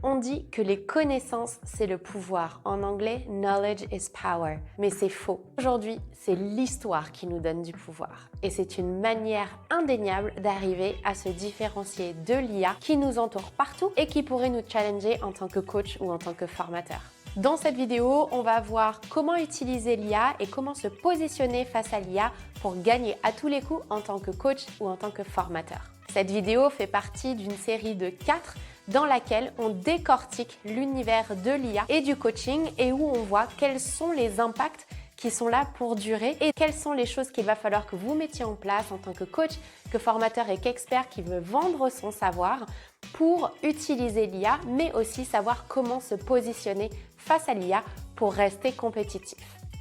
On dit que les connaissances, c'est le pouvoir. En anglais, knowledge is power. Mais c'est faux. Aujourd'hui, c'est l'histoire qui nous donne du pouvoir. Et c'est une manière indéniable d'arriver à se différencier de l'IA qui nous entoure partout et qui pourrait nous challenger en tant que coach ou en tant que formateur. Dans cette vidéo, on va voir comment utiliser l'IA et comment se positionner face à l'IA pour gagner à tous les coups en tant que coach ou en tant que formateur. Cette vidéo fait partie d'une série de 4 dans laquelle on décortique l'univers de l'IA et du coaching et où on voit quels sont les impacts qui sont là pour durer et quelles sont les choses qu'il va falloir que vous mettiez en place en tant que coach, que formateur et qu'expert qui veut vendre son savoir pour utiliser l'IA, mais aussi savoir comment se positionner face à l'IA pour rester compétitif.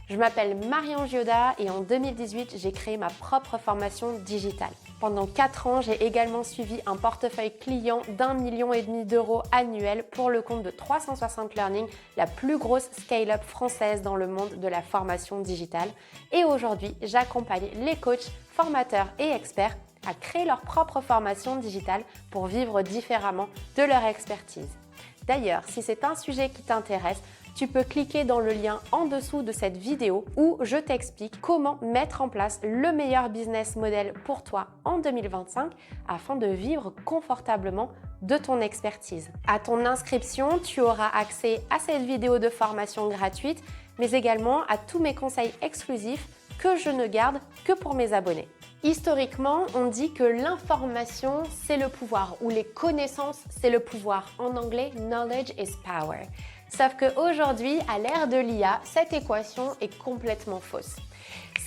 Je m'appelle Marianne Gioda et en 2018, j'ai créé ma propre formation digitale. Pendant 4 ans, j'ai également suivi un portefeuille client d'1,5 million d'euros annuels pour le compte de 360 Learning, la plus grosse scale-up française dans le monde de la formation digitale. Et aujourd'hui, j'accompagne les coachs, formateurs et experts à créer leur propre formation digitale pour vivre différemment de leur expertise. D'ailleurs, si c'est un sujet qui t'intéresse, tu peux cliquer dans le lien en dessous de cette vidéo où je t'explique comment mettre en place le meilleur business model pour toi en 2025 afin de vivre confortablement de ton expertise. À ton inscription, tu auras accès à cette vidéo de formation gratuite, mais également à tous mes conseils exclusifs que je ne garde que pour mes abonnés. Historiquement, on dit que l'information, c'est le pouvoir, ou les connaissances, c'est le pouvoir. En anglais, knowledge is power. Sauf qu'aujourd'hui, à l'ère de l'IA, cette équation est complètement fausse.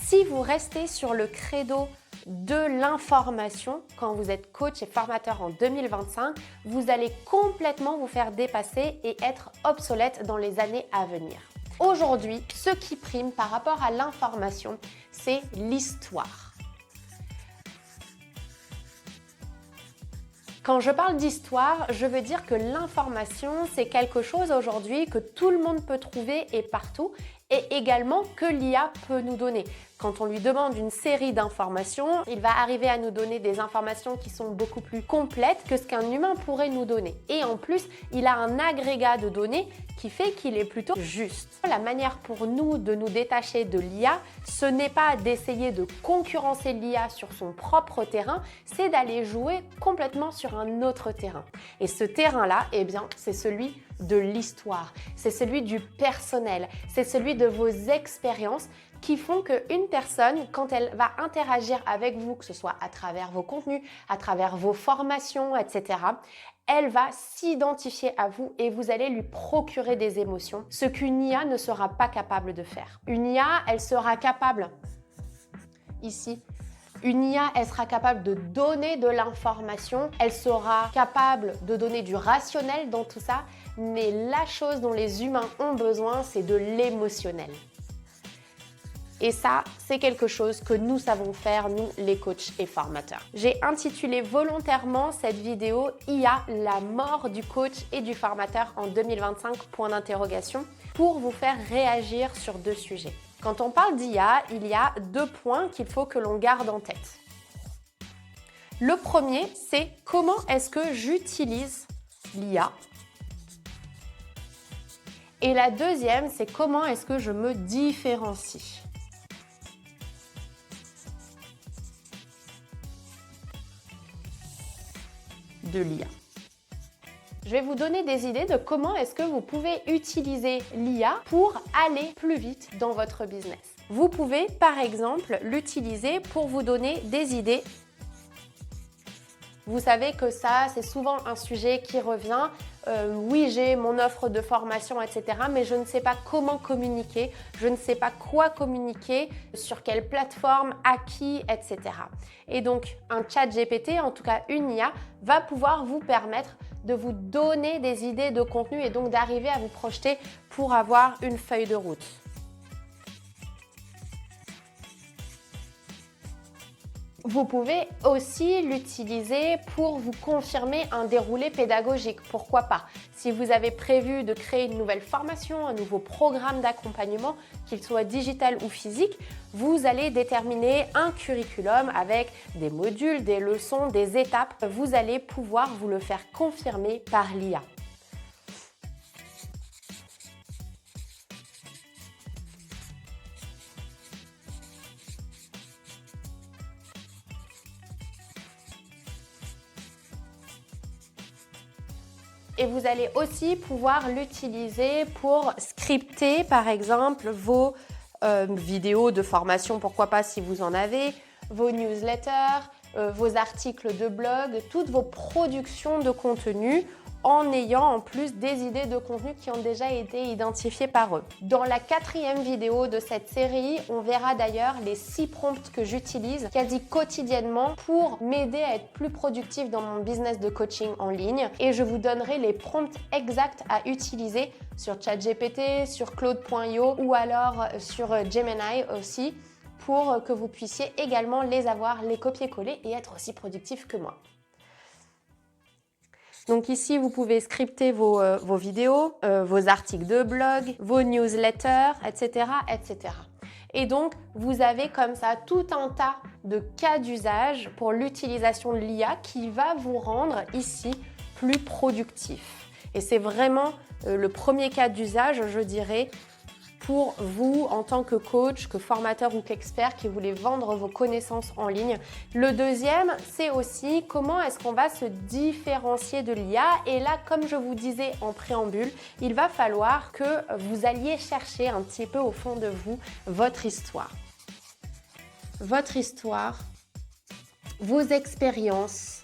Si vous restez sur le credo de l'information, quand vous êtes coach et formateur en 2025, vous allez complètement vous faire dépasser et être obsolète dans les années à venir. Aujourd'hui, ce qui prime par rapport à l'information, c'est l'histoire. Quand je parle d'histoire, je veux dire que l'information, c'est quelque chose aujourd'hui que tout le monde peut trouver et partout, et également que l'IA peut nous donner. Quand on lui demande une série d'informations, il va arriver à nous donner des informations qui sont beaucoup plus complètes que ce qu'un humain pourrait nous donner. Et en plus, il a un agrégat de données qui fait qu'il est plutôt juste. La manière pour nous de nous détacher de l'IA, ce n'est pas d'essayer de concurrencer l'IA sur son propre terrain, c'est d'aller jouer complètement sur un autre terrain. Et ce terrain-là, eh bien, c'est celui de l'histoire, c'est celui du personnel, c'est celui de vos expériences qui font qu'une personne, quand elle va interagir avec vous, que ce soit à travers vos contenus, à travers vos formations, etc., elle va s'identifier à vous et vous allez lui procurer des émotions, ce qu'une IA ne sera pas capable de faire. Une IA, elle sera capable, ici, une IA, elle sera capable de donner de l'information, elle sera capable de donner du rationnel dans tout ça, mais la chose dont les humains ont besoin, c'est de l'émotionnel. Et ça, c'est quelque chose que nous savons faire, nous, les coachs et formateurs. J'ai intitulé volontairement cette vidéo « IA, la mort du coach et du formateur en 2025 ?» pour vous faire réagir sur 2 sujets. Quand on parle d'IA, il y a 2 points qu'il faut que l'on garde en tête. Le premier, c'est comment est-ce que j'utilise l'IA. Et la deuxième, c'est comment est-ce que je me différencie. De l'IA. Je vais vous donner des idées de comment est-ce que vous pouvez utiliser l'IA pour aller plus vite dans votre business. Vous pouvez par exemple l'utiliser pour vous donner des idées. Vous savez que ça, c'est souvent un sujet qui revient. Oui, j'ai mon offre de formation, etc. Mais je ne sais pas comment communiquer, je ne sais pas quoi communiquer, sur quelle plateforme, à qui, etc. Et donc, un chat GPT, en tout cas une IA, va pouvoir vous permettre de vous donner des idées de contenu et donc d'arriver à vous projeter pour avoir une feuille de route. Vous pouvez aussi l'utiliser pour vous confirmer un déroulé pédagogique, pourquoi pas. Si vous avez prévu de créer une nouvelle formation, un nouveau programme d'accompagnement, qu'il soit digital ou physique, vous allez déterminer un curriculum avec des modules, des leçons, des étapes. Vous allez pouvoir vous le faire confirmer par l'IA. Et vous allez aussi pouvoir l'utiliser pour scripter, par exemple, vos vidéos de formation, pourquoi pas si vous en avez, vos newsletters, vos articles de blog, toutes vos productions de contenu en ayant en plus des idées de contenu qui ont déjà été identifiées par eux. Dans la 4e vidéo de cette série, on verra d'ailleurs les 6 prompts que j'utilise quasi quotidiennement pour m'aider à être plus productif dans mon business de coaching en ligne et je vous donnerai les prompts exacts à utiliser sur ChatGPT, sur Claude.io ou alors sur Gemini aussi pour que vous puissiez également les avoir, les copier-coller et être aussi productif que moi. Donc ici, vous pouvez scripter vos vidéos, vos articles de blog, vos newsletters, etc., etc. Et donc, vous avez comme ça tout un tas de cas d'usage pour l'utilisation de l'IA qui va vous rendre ici plus productif. Et c'est vraiment le premier cas d'usage, je dirais, pour vous en tant que coach, que formateur ou qu'expert qui voulez vendre vos connaissances en ligne. Le deuxième, c'est aussi comment est-ce qu'on va se différencier de l'IA. Et là, comme je vous disais en préambule, il va falloir que vous alliez chercher un petit peu au fond de vous votre histoire. Votre histoire, vos expériences,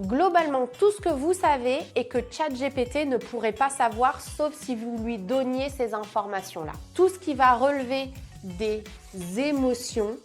globalement tout ce que vous savez et que ChatGPT ne pourrait pas savoir sauf si vous lui donniez ces informations-là. Tout ce qui va relever des émotions,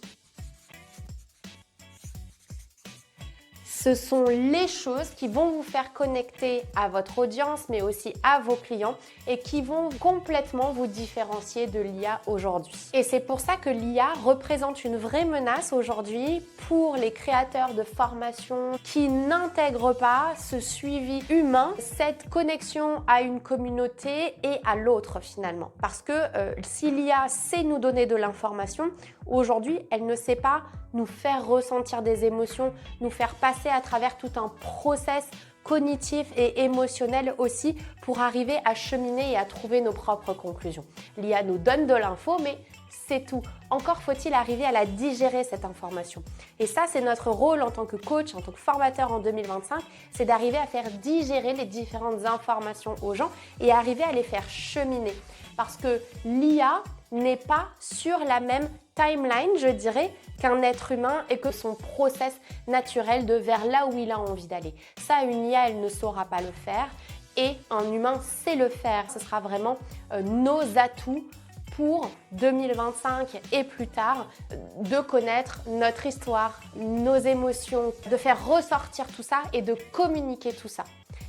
ce sont les choses qui vont vous faire connecter à votre audience, mais aussi à vos clients et qui vont complètement vous différencier de l'IA aujourd'hui. Et c'est pour ça que l'IA représente une vraie menace aujourd'hui pour les créateurs de formations qui n'intègrent pas ce suivi humain, cette connexion à une communauté et à l'autre finalement. Parce que si l'IA sait nous donner de l'information, aujourd'hui, elle ne sait pas nous faire ressentir des émotions, nous faire passer à travers tout un process cognitif et émotionnel aussi pour arriver à cheminer et à trouver nos propres conclusions. L'IA nous donne de l'info, mais c'est tout. Encore faut-il arriver à la digérer, cette information. Et ça, c'est notre rôle en tant que coach, en tant que formateur en 2025, c'est d'arriver à faire digérer les différentes informations aux gens et arriver à les faire cheminer. Parce que l'IA n'est pas sur la même timeline, je dirais, qu'un être humain et que son process naturel de vers là où il a envie d'aller. Ça, une IA, elle ne saura pas le faire et un humain sait le faire. Ce sera vraiment nos atouts pour 2025 et plus tard, de connaître notre histoire, nos émotions, de faire ressortir tout ça et de communiquer tout ça.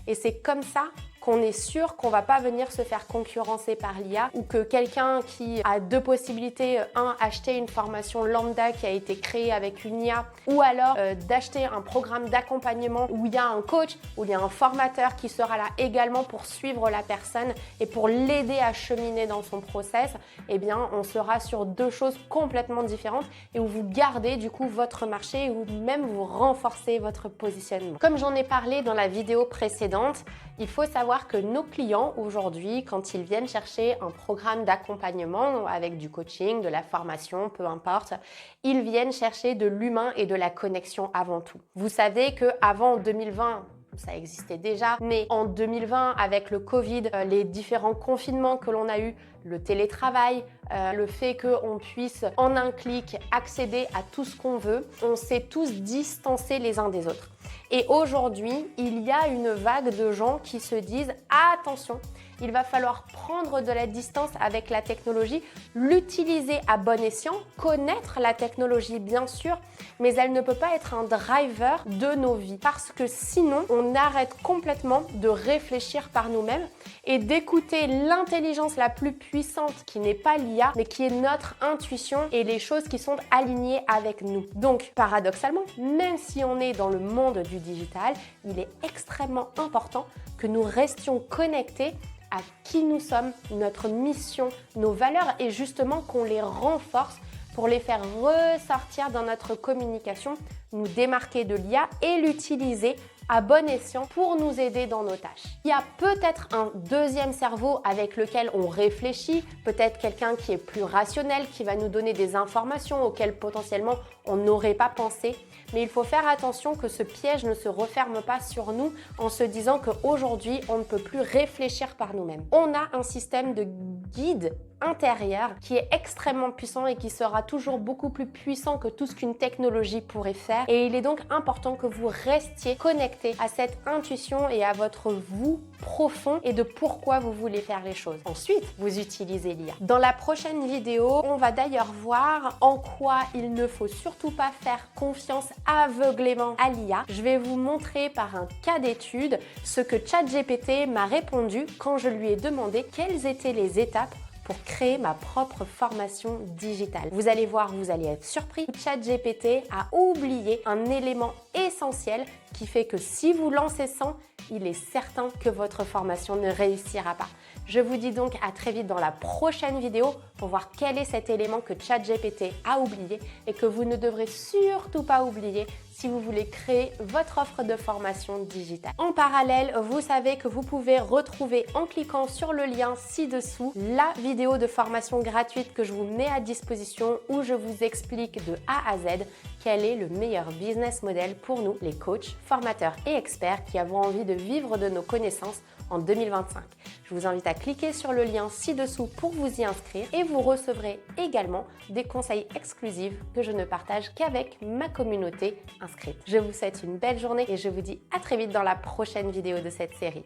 Et c'est comme ça qu'on est sûr qu'on ne va pas venir se faire concurrencer par l'IA ou que quelqu'un qui a 2 possibilités, acheter une formation lambda qui a été créée avec une IA ou alors d'acheter un programme d'accompagnement où il y a un coach, où il y a un formateur qui sera là également pour suivre la personne et pour l'aider à cheminer dans son process, eh bien on sera sur 2 choses complètement différentes et où vous gardez du coup votre marché ou même vous renforcez votre positionnement. Comme j'en ai parlé dans la vidéo précédente, il faut savoir que nos clients aujourd'hui, quand ils viennent chercher un programme d'accompagnement avec du coaching, de la formation, peu importe, ils viennent chercher de l'humain et de la connexion avant tout. Vous savez qu'avant 2020, ça existait déjà, mais en 2020, avec le Covid, les différents confinements que l'on a eus, le télétravail, le fait qu'on puisse en un clic accéder à tout ce qu'on veut, on s'est tous distancés les uns des autres. Et aujourd'hui, il y a une vague de gens qui se disent « Attention, il va falloir prendre de la distance avec la technologie, l'utiliser à bon escient, connaître la technologie bien sûr, mais elle ne peut pas être un driver de nos vies parce que sinon, on arrête complètement de réfléchir par nous-mêmes et d'écouter l'intelligence la plus puissante qui n'est pas l'IA, mais qui est notre intuition et les choses qui sont alignées avec nous. Donc, paradoxalement, même si on est dans le monde du digital, il est extrêmement important que nous restions connectés à qui nous sommes, notre mission, nos valeurs et justement qu'on les renforce pour les faire ressortir dans notre communication, nous démarquer de l'IA et l'utiliser à bon escient pour nous aider dans nos tâches. Il y a peut-être un deuxième cerveau avec lequel on réfléchit, peut-être quelqu'un qui est plus rationnel, qui va nous donner des informations auxquelles potentiellement on n'aurait pas pensé. Mais il faut faire attention que ce piège ne se referme pas sur nous en se disant qu'aujourd'hui, on ne peut plus réfléchir par nous-mêmes. On a un système de guide intérieur qui est extrêmement puissant et qui sera toujours beaucoup plus puissant que tout ce qu'une technologie pourrait faire. Et il est donc important que vous restiez connecté à cette intuition et à votre vous profond et de pourquoi vous voulez faire les choses. Ensuite, vous utilisez l'IA. Dans la prochaine vidéo, on va d'ailleurs voir en quoi il ne faut surtout pas faire confiance aveuglément à l'IA. Je vais vous montrer par un cas d'étude ce que ChatGPT m'a répondu quand je lui ai demandé quelles étaient les étapes pour créer ma propre formation digitale. Vous allez voir, vous allez être surpris. ChatGPT a oublié un élément essentiel qui fait que si vous lancez sans, il est certain que votre formation ne réussira pas. Je vous dis donc à très vite dans la prochaine vidéo pour voir quel est cet élément que ChatGPT a oublié et que vous ne devrez surtout pas oublier si vous voulez créer votre offre de formation digitale. En parallèle, vous savez que vous pouvez retrouver en cliquant sur le lien ci-dessous la vidéo de formation gratuite que je vous mets à disposition où je vous explique de A à Z quel est le meilleur business model pour nous, les coachs, formateurs et experts qui avons envie de vivre de nos connaissances en 2025. Je vous invite à cliquer sur le lien ci-dessous pour vous y inscrire et vous recevrez également des conseils exclusifs que je ne partage qu'avec ma communauté inscrite. Je vous souhaite une belle journée et je vous dis à très vite dans la prochaine vidéo de cette série.